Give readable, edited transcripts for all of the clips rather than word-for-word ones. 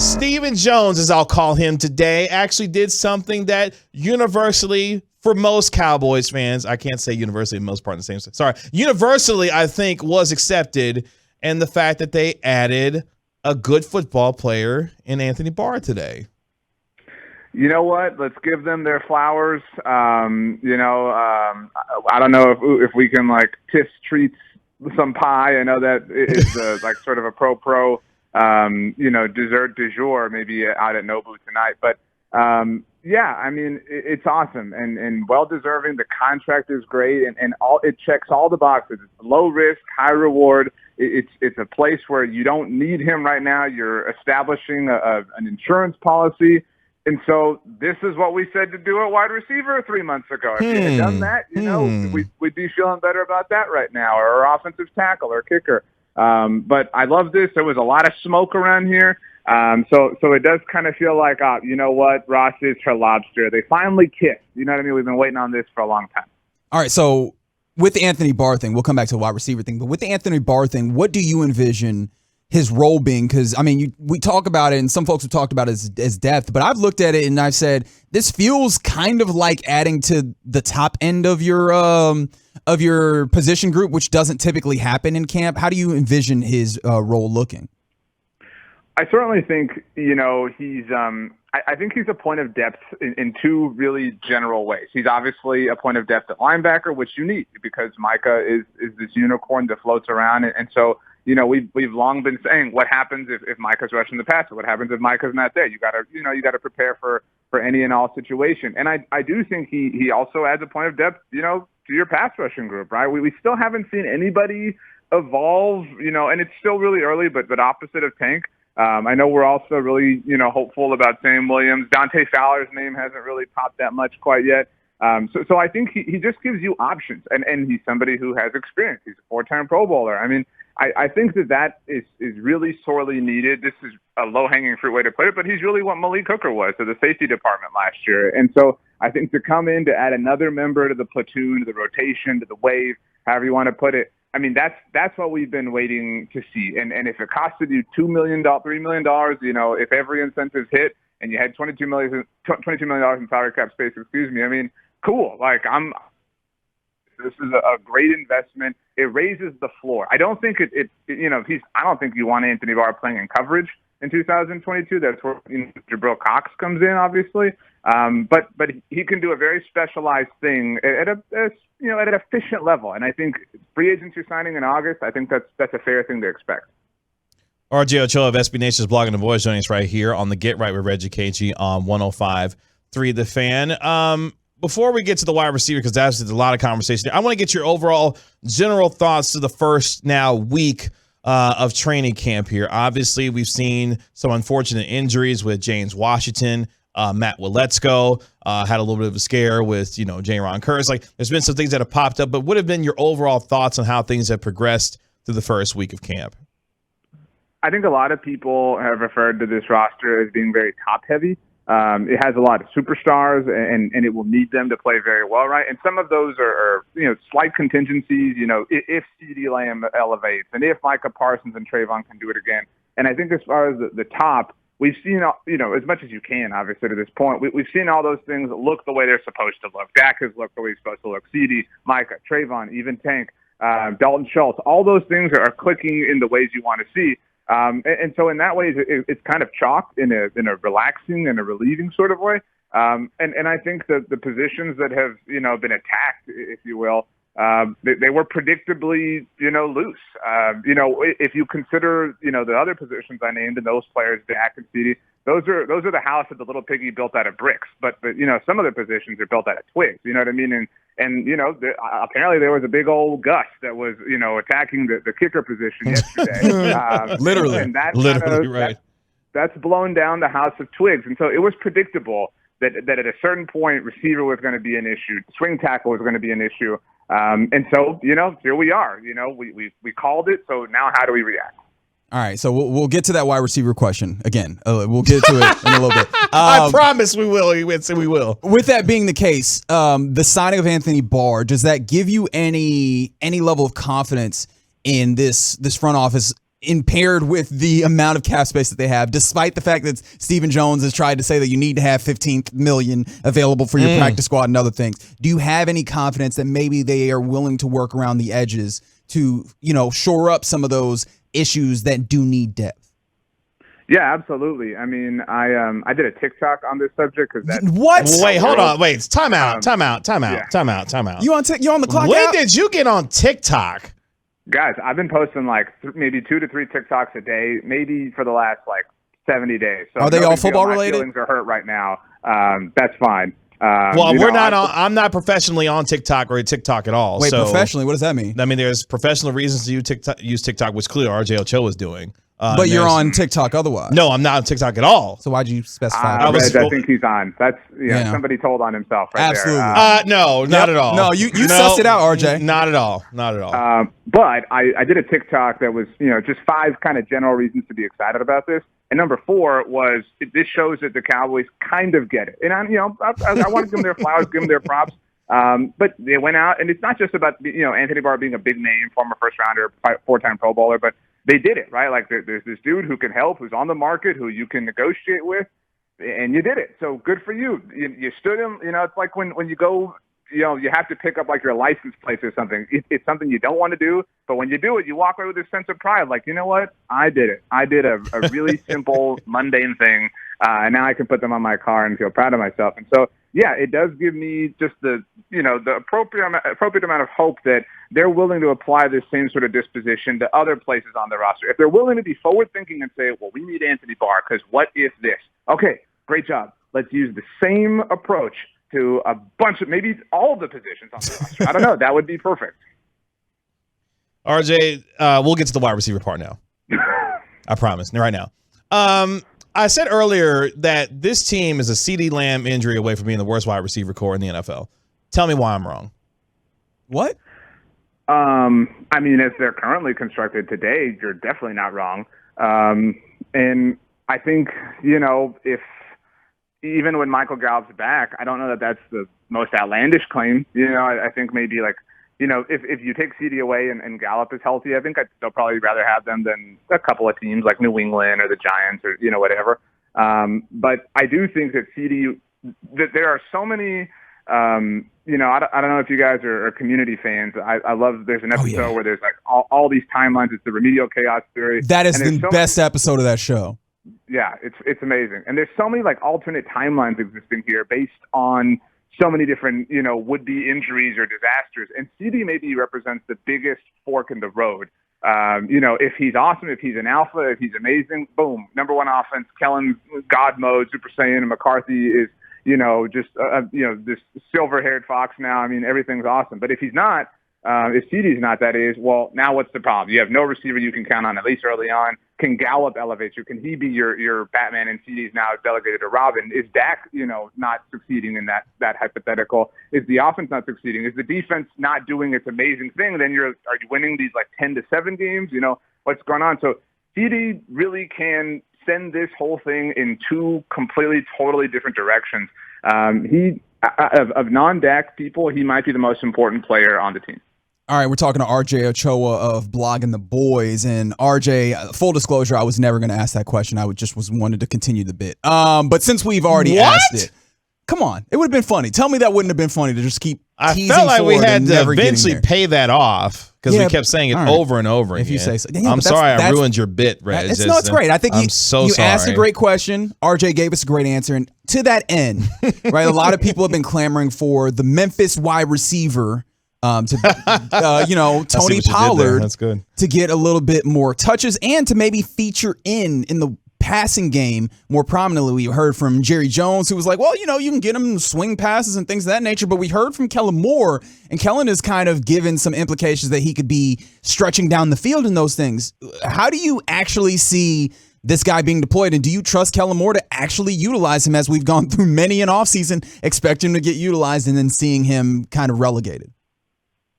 Stephen Jones, as I'll call him today, actually did something that universally, for most Cowboys fans, I can't say universally, most part of the same. Sorry, universally, I think was accepted, and the fact that they added a good football player in Anthony Barr today. You know what? Let's give them their flowers. I don't know if we can like Tiff's treats some pie. I know that is like sort of a pro dessert du jour maybe out at Nobu tonight. But yeah, I mean it's awesome and well deserving. The contract is great and all it checks all the boxes. It's low risk, high reward. It's a place where you don't need him right now. You're establishing an insurance policy. And so this is what we said to do at wide receiver 3 months ago. If you had done that, we'd be feeling better about that right now, or our offensive tackle or kicker. But I love this. There was a lot of smoke around here. So it does kind of feel like, you know what, Ross is her lobster. They finally kissed. You know what I mean? We've been waiting on this for a long time. All right, so with the Anthony Barr thing, we'll come back to the wide receiver thing, but with the Anthony Barr thing, what do you envision his role being? Because, I mean, we talk about it, and some folks have talked about it as depth, but I've looked at it and I've said, this feels kind of like adding to the top end of your position group, which doesn't typically happen in camp. How do you envision his role looking? I certainly think, he's I think he's a point of depth in two really general ways. He's obviously a point of depth at linebacker, which you need because Micah is this unicorn that floats around. And so, we've long been saying, what happens if Micah's rushing the passer? What happens if Micah's not there? You gotta prepare for any and all situation. And I do think he also adds a point of depth, to your pass rushing group, right? We still haven't seen anybody evolve, and it's still really early, but opposite of Tank. I know we're also really, hopeful about Sam Williams. Dante Fowler's name hasn't really popped that much quite yet. So I think he just gives you options, and he's somebody who has experience. He's a 4-time Pro Bowler. I mean, I think that is really sorely needed. This is a low-hanging fruit way to put it, but he's really what Malik Hooker was to the safety department last year. And so I think to come in to add another member to the platoon, to the rotation, to the wave, however you want to put it, I mean, that's what we've been waiting to see. And if it costed you $2 million, $3 million, if every incentive's hit and you had $22 million in salary cap space, I mean, cool. This is a great investment. It raises the floor. I don't think I don't think you want Anthony Barr playing in coverage in 2022. That's where Jabril Cox comes in, obviously. But he can do a very specialized thing at an efficient level. And I think free agents you're signing in August, I think that's a fair thing to expect. RJ Ochoa of SB Nation's Blog and the Voice joining us right here on the Get Right with Reggie KG on 105.3 The Fan. Before we get to the wide receiver, because there's a lot of conversation, I want to get your overall general thoughts to the first now week of training camp here. Obviously, we've seen some unfortunate injuries with James Washington. Matt Waletzko had a little bit of a scare with, Jaron Curse. There's been some things that have popped up, but what have been your overall thoughts on how things have progressed through the first week of camp? I think a lot of people have referred to this roster as being very top-heavy. It has a lot of superstars, and it will need them to play very well, right? And some of those are slight contingencies, if CeeDee Lamb elevates, and if Micah Parsons and Trayvon can do it again. And I think as far as the top, we've seen, as much as you can, obviously, to this point, we've seen all those things look the way they're supposed to look. Dak has looked the way he's supposed to look. CeeDee, Micah, Trayvon, even Tank, Dalton Schultz, all those things are clicking in the ways you want to see. And so in that way, it's kind of chalked in a relaxing and a relieving sort of way. And I think that the positions that have, been attacked, if you will, they were predictably, loose. If you consider, the other positions I named and those players, Dak and CeeDee, those are the house that the little piggy built out of bricks. But some of the positions are built out of twigs. You know what I mean? And apparently there was a big old gust that was, attacking the kicker position yesterday. Literally. And that literally, right. That's blown down the house of twigs. And so it was predictable that at a certain point, receiver was going to be an issue, swing tackle was going to be an issue. And so, here we are. We called it. So now how do we react? All right, so we'll get to that wide receiver question again. We'll get to it in a little bit. I promise we will. We will. With that being the case, the signing of Anthony Barr, does that give you any level of confidence in this front office impaired with the amount of cap space that they have, despite the fact that Stephen Jones has tried to say that you need to have 15 million available for your practice squad and other things. Do you have any confidence that maybe they are willing to work around the edges to, shore up some of those issues that do need depth? Yeah, absolutely. I mean, I did a TikTok on this subject because what? Wait, hold on. Wait, time out. Yeah. You on the clock? When did you get on TikTok? Guys, I've been posting like maybe 2 to 3 TikToks a day, maybe for the last like 70 days. So are they all football My related? feelings are hurt right now. That's fine. I'm not professionally on TikTok or TikTok at all. Wait, so, professionally, what does that mean? I mean, there's professional reasons to use TikTok, which clearly RJ Ochoa is doing. But you're on TikTok otherwise. No, I'm not on TikTok at all. So why'd you specify? I think he's on. That's somebody told on himself right Absolutely. there. No, not at all. No, you sussed it out, RJ. Not at all. Not at all. But I did a TikTok that was, just 5 kind of general reasons to be excited about this. And number 4 was this shows that the Cowboys kind of get it. And I want to give them their flowers, give them their props. But they went out, and it's not just about Anthony Barr being a big name, former first rounder, 4-time Pro Bowler, but they did it, right? Like there's this dude who can help, who's on the market, who you can negotiate with, and you did it. So good for you. You stood him. It's like when you go, you have to pick up like your license plate or something. It's something you don't want to do, but when you do it, you walk away with this sense of pride. Like, you know what? I did it. I did a really simple, mundane thing, and now I can put them on my car and feel proud of myself. And so, yeah, it does give me just the appropriate amount of hope that they're willing to apply this same sort of disposition to other places on the roster. If they're willing to be forward-thinking and say, well, we need Anthony Barr because what if this? Okay, great job. Let's use the same approach to a bunch of, maybe all of the positions on the roster. I don't know. That would be perfect. RJ, we'll get to the wide receiver part now. I promise. Right now. I said earlier that this team is a CeeDee Lamb injury away from being the worst wide receiver core in the NFL. Tell me why I'm wrong. What? I mean, as they're currently constructed today, you're definitely not wrong. And I think, if even when Michael Gallup's back, I don't know that that's the most outlandish claim. I think maybe like, if you take CD away and Gallup is healthy, I think they'll probably rather have them than a couple of teams like New England or the Giants or, whatever. But I do think that CD, that there are so many, I don't know if you guys are community fans. I love, there's an episode where there's like all these timelines. It's the remedial chaos theory. That is the best episode of that show. Yeah, it's amazing. And there's so many like alternate timelines existing here based on so many different, would-be injuries or disasters. And CD maybe represents the biggest fork in the road. If he's awesome, if he's an alpha, if he's amazing, boom, number 1 offense, Kellen's God mode, Super Saiyan, and McCarthy is, just, this silver-haired fox now. I mean, everything's awesome. But if he's not, if CD's not, that is, well, now what's the problem? You have no receiver you can count on, at least early on. Can Gallup elevate you? Can he be your Batman, and CD's now delegated to Robin? Is Dak, not succeeding in that hypothetical? Is the offense not succeeding? Is the defense not doing its amazing thing? Then are you winning these like 10-7 games? What's going on? So CD really can send this whole thing in 2 completely, totally different directions. Of non-Dak people, he might be the most important player on the team. All right, we're talking to RJ Ochoa of Blogging the Boys. And RJ, full disclosure, I was never going to ask that question. I wanted to continue the bit. But since we've already asked it, come on, it would have been funny. Tell me that wouldn't have been funny to just keep teasing. I felt like we had to eventually pay that off because we kept saying it over and over again. If you say so. I'm sorry I ruined your bit, Reg. It's great. I think you asked a great question. RJ gave us a great answer. And to that end, right, a lot of people have been clamoring for the Memphis wide receiver Tony Pollard, that's good, to get a little bit more touches and to maybe feature in the passing game more prominently. We heard from Jerry Jones, who was like, well, you can get him swing passes and things of that nature. But we heard from Kellen Moore, and Kellen has kind of given some implications that he could be stretching down the field in those things. How do you actually see this guy being deployed, and do you trust Kellen Moore to actually utilize him as we've gone through many an offseason, expecting him to get utilized and then seeing him kind of relegated?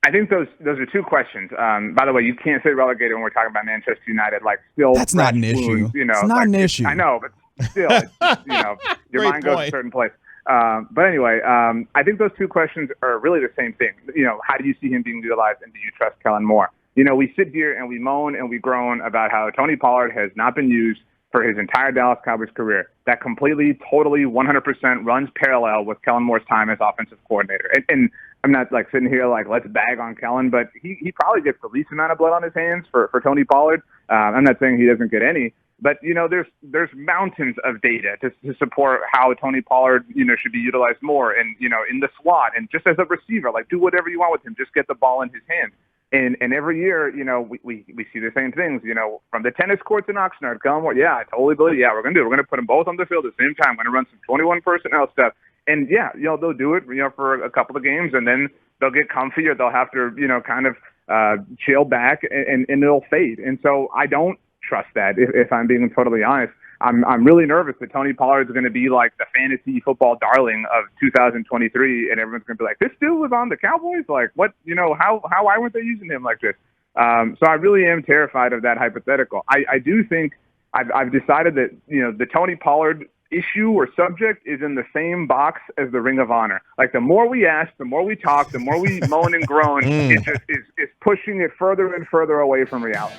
I think those are 2 questions. By the way, you can't say relegated when we're talking about Manchester United. Like, still, that's not an issue. It's not an issue. I know, but still, your mind goes a certain place. But anyway, I think those 2 questions are really the same thing. How do you see him being utilized, and do you trust Kellen Moore? we sit here and we moan and we groan about how Tony Pollard has not been used for his entire Dallas Cowboys career. That completely, totally, 100% runs parallel with Kellen Moore's time as offensive coordinator. And I'm not like sitting here like, let's bag on Kellen, but he probably gets the least amount of blood on his hands for Tony Pollard. I'm not saying he doesn't get any, but there's mountains of data to support how Tony Pollard, should be utilized more and, in the slot and just as a receiver, like do whatever you want with him, just get the ball in his hands. And every year, we see the same things, from the tennis courts in Oxnard. Kellen Moore, yeah, I totally believe, yeah, we're going to do it. We're going to put them both on the field at the same time. We're going to run some 21 personnel stuff. And yeah, they'll do it, for a couple of games, and then they'll get comfy or they'll have to, kind of chill back and it'll fade. And so I don't trust that, if I'm being totally honest. I'm really nervous that Tony Pollard is going to be like the fantasy football darling of 2023, and everyone's going to be like, this dude was on the Cowboys? Like, what, how why weren't they using him like this? So I really am terrified of that hypothetical. I do think I've decided that, the Tony Pollard issue or subject is in the same box as the Ring of Honor. Like, the more we ask, the more we talk, the more we moan and groan, it just is pushing it further and further away from reality.